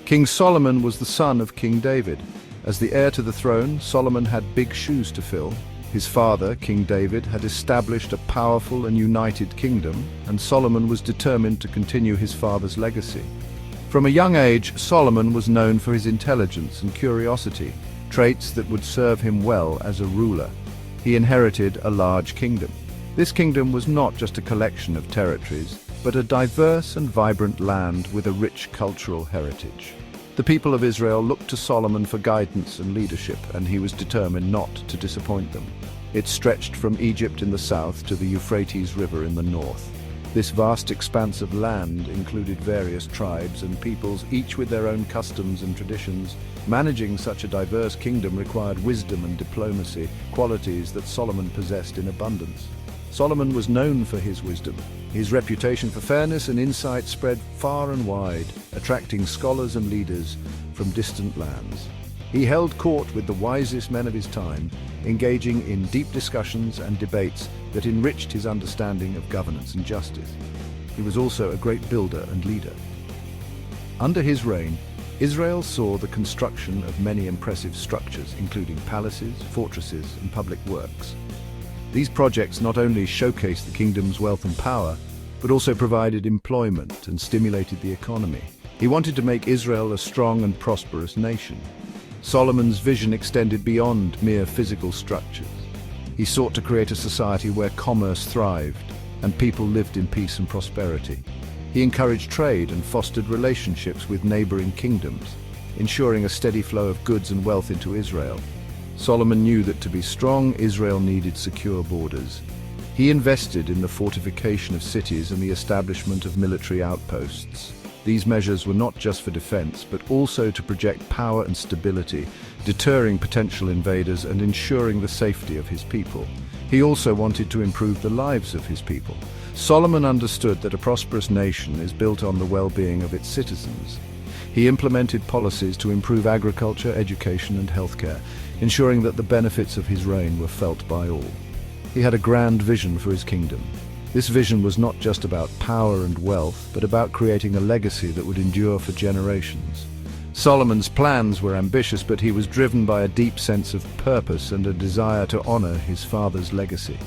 King Solomon was the son of King David. As the heir to the throne, Solomon had big shoes to fill. His father, King David, had established a powerful and united kingdom, and Solomon was determined to continue his father's legacy. From a young age, Solomon was known for his intelligence and curiosity, traits that would serve him well as a ruler. He inherited a large kingdom. This kingdom was not just a collection of territories, but a diverse and vibrant land with a rich cultural heritage. The people of Israel looked to Solomon for guidance and leadership, and he was determined not to disappoint them. It stretched from Egypt in the south to the Euphrates River in the north. This vast expanse of land included various tribes and peoples, each with their own customs and traditions. Managing such a diverse kingdom required wisdom and diplomacy, qualities that Solomon possessed in abundance. Solomon was known for his wisdom. His reputation for fairness and insight spread far and wide, attracting scholars and leaders from distant lands. He held court with the wisest men of his time, engaging in deep discussions and debates that enriched his understanding of governance and justice. He was also a great builder and leader. Under his reign, Israel saw the construction of many impressive structures, including palaces, fortresses, and public works. These projects not only showcased the kingdom's wealth and power, but also provided employment and stimulated the economy. He wanted to make Israel a strong and prosperous nation. Solomon's vision extended beyond mere physical structures. He sought to create a society where commerce thrived and people lived in peace and prosperity. He encouraged trade and fostered relationships with neighboring kingdoms, ensuring a steady flow of goods and wealth into Israel. Solomon knew that to be strong, Israel needed secure borders. He invested in the fortification of cities and the establishment of military outposts. These measures were not just for defense, but also to project power and stability, deterring potential invaders and ensuring the safety of his people. He also wanted to improve the lives of his people. Solomon understood that a prosperous nation is built on the well-being of its citizens. He implemented policies to improve agriculture, education, and healthcare, ensuring that the benefits of his reign were felt by all. He had a grand vision for his kingdom. This vision was not just about power and wealth, but about creating a legacy that would endure for generations. Solomon's plans were ambitious, but he was driven by a deep sense of purpose and a desire to honor his father's legacy.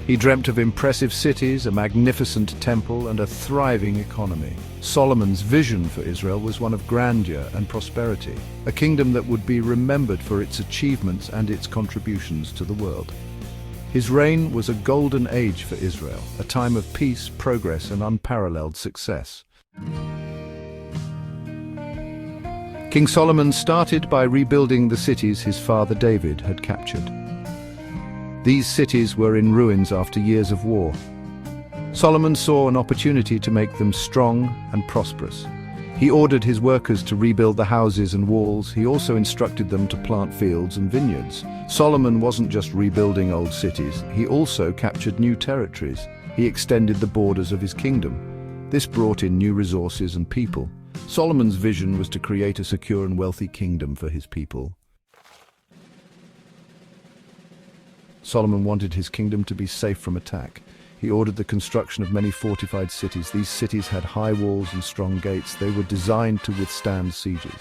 He dreamt of impressive cities, a magnificent temple, and a thriving economy. Solomon's vision for Israel was one of grandeur and prosperity, a kingdom that would be remembered for its achievements and its contributions to the world. His reign was a golden age for Israel, a time of peace, progress, and unparalleled success. King Solomon started by rebuilding the cities his father David had captured. These cities were in ruins after years of war. Solomon saw an opportunity to make them strong and prosperous. He ordered his workers to rebuild the houses and walls. He also instructed them to plant fields and vineyards. Solomon wasn't just rebuilding old cities, he also captured new territories. He extended the borders of his kingdom. This brought in new resources and people. Solomon's vision was to create a secure and wealthy kingdom for his people. Solomon wanted his kingdom to be safe from attack. He ordered the construction of many fortified cities. These cities had high walls and strong gates. They were designed to withstand sieges.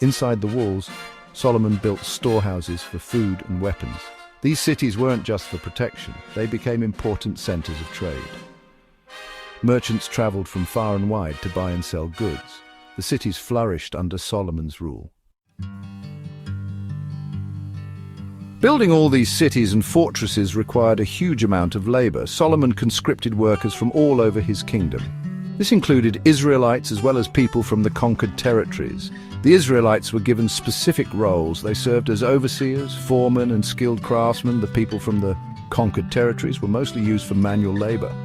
Inside the walls, Solomon built storehouses for food and weapons. These cities weren't just for protection. They became important centers of trade. Merchants traveled from far and wide to buy and sell goods. The cities flourished under Solomon's rule. Building all these cities and fortresses required a huge amount of labor. Solomon conscripted workers from all over his kingdom. This included Israelites as well as people from the conquered territories. The Israelites were given specific roles. They served as overseers, foremen, and skilled craftsmen. The people from the conquered territories were mostly used for manual labor.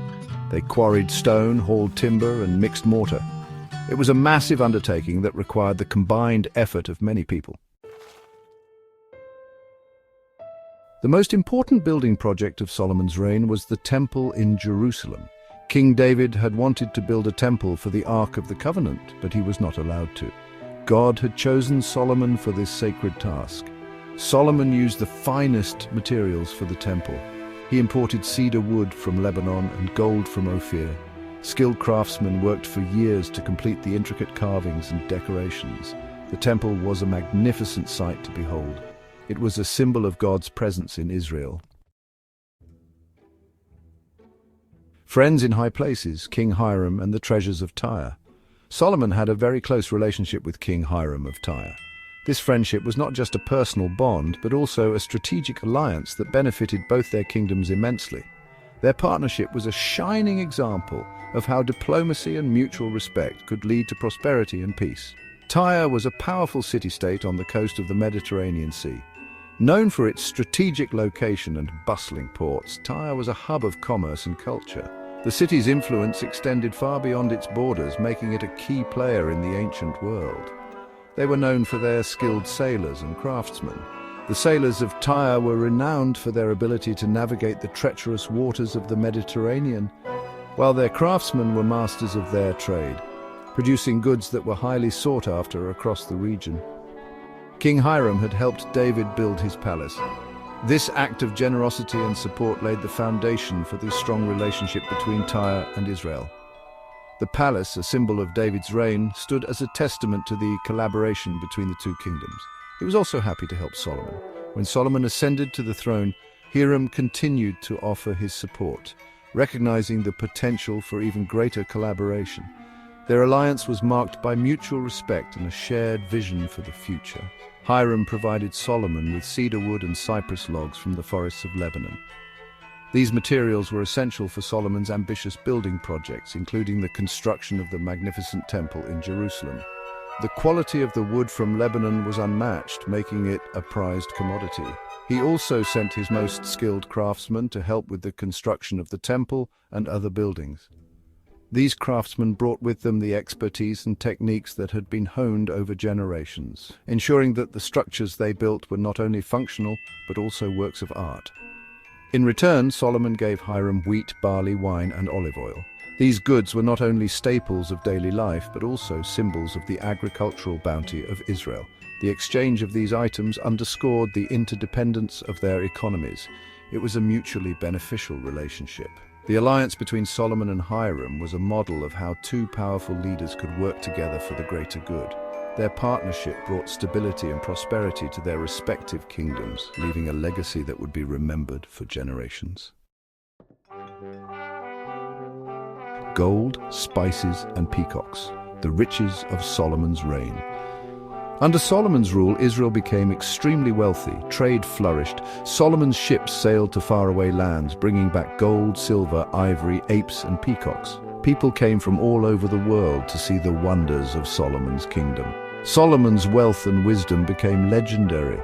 They quarried stone, hauled timber, and mixed mortar. It was a massive undertaking that required the combined effort of many people. The most important building project of Solomon's reign was the temple in Jerusalem. King David had wanted to build a temple for the Ark of the Covenant, but he was not allowed to. God had chosen Solomon for this sacred task. Solomon used the finest materials for the temple. He imported cedar wood from Lebanon and gold from Ophir. Skilled craftsmen worked for years to complete the intricate carvings and decorations. The temple was a magnificent sight to behold. It was a symbol of God's presence in Israel. Friends in high places, King Hiram and the treasures of Tyre. Solomon had a very close relationship with King Hiram of Tyre. This friendship was not just a personal bond, but also a strategic alliance that benefited both their kingdoms immensely. Their partnership was a shining example of how diplomacy and mutual respect could lead to prosperity and peace. Tyre was a powerful city-state on the coast of the Mediterranean Sea. Known for its strategic location and bustling ports, Tyre was a hub of commerce and culture. The city's influence extended far beyond its borders, making it a key player in the ancient world. They were known for their skilled sailors and craftsmen. The sailors of Tyre were renowned for their ability to navigate the treacherous waters of the Mediterranean, while their craftsmen were masters of their trade, producing goods that were highly sought after across the region. King Hiram had helped David build his palace. This act of generosity and support laid the foundation for the strong relationship between Tyre and Israel. The palace, a symbol of David's reign, stood as a testament to the collaboration between the two kingdoms. He was also happy to help Solomon. When Solomon ascended to the throne, Hiram continued to offer his support, recognizing the potential for even greater collaboration. Their alliance was marked by mutual respect and a shared vision for the future. Hiram provided Solomon with cedar wood and cypress logs from the forests of Lebanon. These materials were essential for Solomon's ambitious building projects, including the construction of the magnificent temple in Jerusalem. The quality of the wood from Lebanon was unmatched, making it a prized commodity. He also sent his most skilled craftsmen to help with the construction of the temple and other buildings. These craftsmen brought with them the expertise and techniques that had been honed over generations, ensuring that the structures they built were not only functional, but also works of art. In return, Solomon gave Hiram wheat, barley, wine, and olive oil. These goods were not only staples of daily life, but also symbols of the agricultural bounty of Israel. The exchange of these items underscored the interdependence of their economies. It was a mutually beneficial relationship. The alliance between Solomon and Hiram was a model of how two powerful leaders could work together for the greater good. Their partnership brought stability and prosperity to their respective kingdoms, leaving a legacy that would be remembered for generations. Gold, spices, and peacocks, the riches of Solomon's reign. Under Solomon's rule, Israel became extremely wealthy, trade flourished, Solomon's ships sailed to faraway lands, bringing back gold, silver, ivory, apes, and peacocks. People came from all over the world to see the wonders of Solomon's kingdom. Solomon's wealth and wisdom became legendary.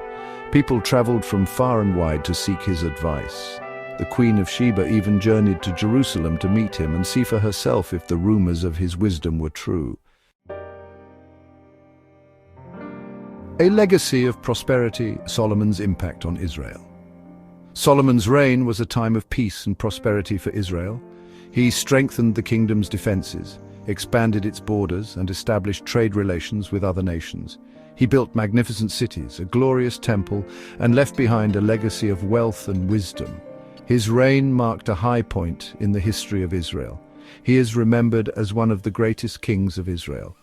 People traveled from far and wide to seek his advice. The Queen of Sheba even journeyed to Jerusalem to meet him and see for herself if the rumors of his wisdom were true. A legacy of prosperity, Solomon's impact on Israel. Solomon's reign was a time of peace and prosperity for Israel. He strengthened the kingdom's defenses, expanded its borders, and established trade relations with other nations. He built magnificent cities, a glorious temple, and left behind a legacy of wealth and wisdom. His reign marked a high point in the history of Israel. He is remembered as one of the greatest kings of Israel.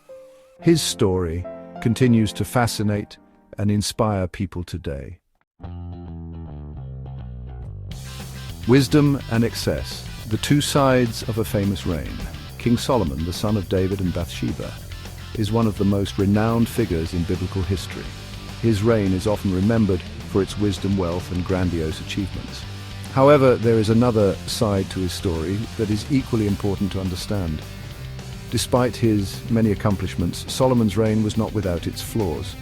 His story continues to fascinate and inspire people today. Wisdom and excess, the two sides of a famous reign. King Solomon, the son of David and Bathsheba, is one of the most renowned figures in biblical history. His reign is often remembered for its wisdom, wealth, and grandiose achievements. However, there is another side to his story that is equally important to understand. Despite his many accomplishments, Solomon's reign was not without its flaws.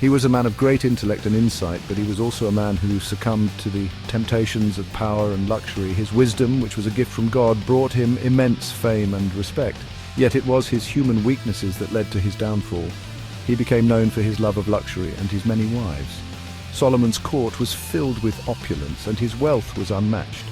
He was a man of great intellect and insight, but he was also a man who succumbed to the temptations of power and luxury. His wisdom, which was a gift from God, brought him immense fame and respect. Yet it was his human weaknesses that led to his downfall. He became known for his love of luxury and his many wives. Solomon's court was filled with opulence, and his wealth was unmatched.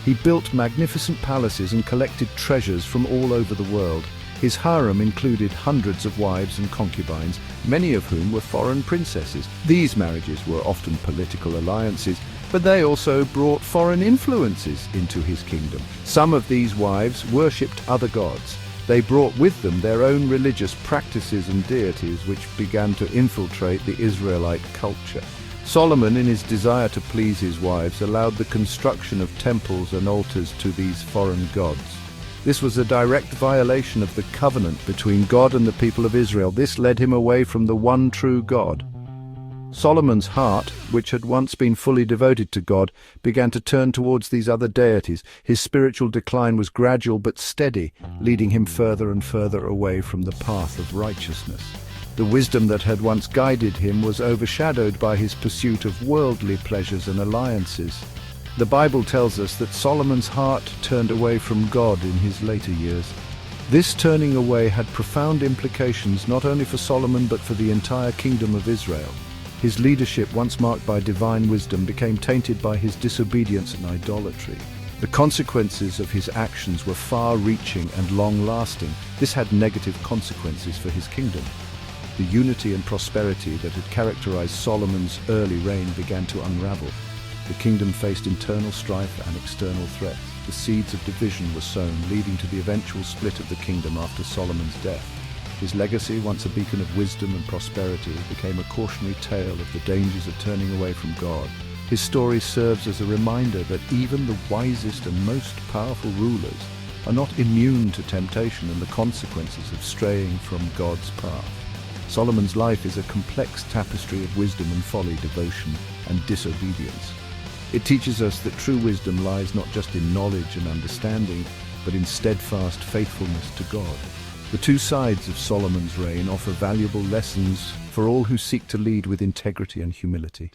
He built magnificent palaces and collected treasures from all over the world. His harem included hundreds of wives and concubines, many of whom were foreign princesses. These marriages were often political alliances, but they also brought foreign influences into his kingdom. Some of these wives worshipped other gods, They brought with them their own religious practices and deities, which began to infiltrate the Israelite culture. Solomon, in his desire to please his wives, allowed the construction of temples and altars to these foreign gods. This was a direct violation of the covenant between God and the people of Israel. This led him away from the one true God. Solomon's heart, which had once been fully devoted to God, began to turn towards these other deities. His spiritual decline was gradual but steady, leading him further and further away from the path of righteousness. The wisdom that had once guided him was overshadowed by his pursuit of worldly pleasures and alliances. The Bible tells us that Solomon's heart turned away from God in his later years. This turning away had profound implications not only for Solomon but for the entire kingdom of Israel. His leadership, once marked by divine wisdom, became tainted by his disobedience and idolatry. The consequences of his actions were far-reaching and long-lasting. This had negative consequences for his kingdom. The unity and prosperity that had characterized Solomon's early reign began to unravel. The kingdom faced internal strife and external threats. The seeds of division were sown, leading to the eventual split of the kingdom after Solomon's death. His legacy, once a beacon of wisdom and prosperity, became a cautionary tale of the dangers of turning away from God. His story serves as a reminder that even the wisest and most powerful rulers are not immune to temptation and the consequences of straying from God's path. Solomon's life is a complex tapestry of wisdom and folly, devotion and disobedience. It teaches us that true wisdom lies not just in knowledge and understanding, but in steadfast faithfulness to God. The two sides of Solomon's reign offer valuable lessons for all who seek to lead with integrity and humility.